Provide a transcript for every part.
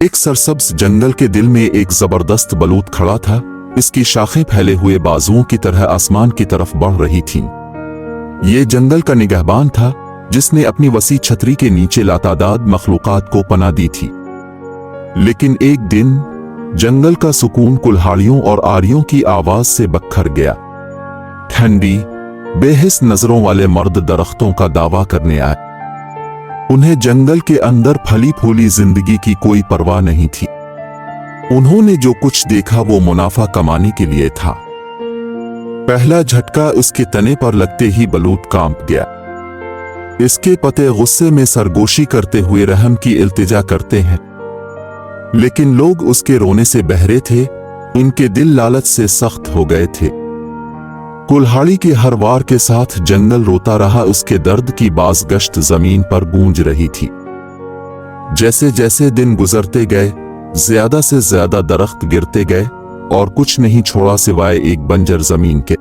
एक सरसब्ज जंगल के दिल में एक जबरदस्त बलूत खड़ा था। इसकी शाखें फैले हुए बाजुओं की तरह आसमान की तरफ बढ़ रही थीं। ये जंगल का निगहबान था जिसने अपनी वसी छतरी के नीचे लातादाद मखलूकात को पनाह दी थी। लेकिन एक दिन जंगल का सुकून कुल्हाड़ियों और आरियों की आवाज से बखर गया। ठंडी बेहिस नजरों वाले मर्द दरख्तों का दावा करने आए। उन्हें जंगल के अंदर फली फूली जिंदगी की कोई परवाह नहीं थी। उन्होंने जो कुछ देखा वो मुनाफा कमाने के लिए था। पहला झटका उसके तने पर लगते ही बलूत कांप गया। इसके पते गुस्से में सरगोशी करते हुए रहम की इल्तिजा करते हैं, लेकिन लोग उसके रोने से बहरे थे। इनके दिल लालच से सख्त हो गए थे। कुल्हाड़ी के हर वार के साथ जंगल रोता रहा। उसके दर्द की बाज़गश्त जमीन पर गूंज रही थी। जैसे जैसे दिन गुजरते गए ज्यादा से ज्यादा दरख्त गिरते गए और कुछ नहीं छोड़ा सिवाय एक बंजर जमीन के।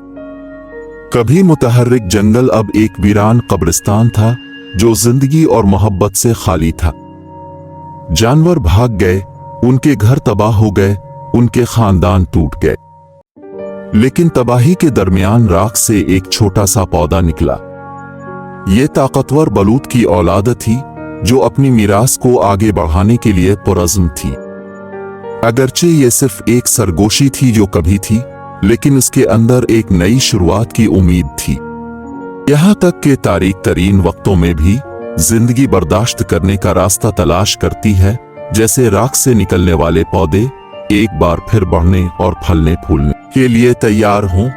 कभी मुतहर्रिक जंगल अब एक वीरान कब्रिस्तान था जो जिंदगी और मोहब्बत से खाली था। जानवर भाग गए, उनके घर तबाह हो गए, उनके खानदान टूट गए। लेकिन तबाही के दरमियान राख से एक छोटा सा पौधा निकला। ये ताकतवर बलूत की औलाद थी जो अपनी मीरास को आगे बढ़ाने के लिए पुरज़्म थी। अगरचे ये सिर्फ एक सरगोशी थी जो कभी थी, लेकिन उसके अंदर एक नई शुरुआत की उम्मीद थी। यहाँ तक कि तारीक तरीन वक्तों में भी जिंदगी बर्दाश्त करने का रास्ता तलाश करती है, जैसे राख से निकलने वाले पौधे एक बार फिर बढ़ने और फलने फूलने के लिए तैयार हों।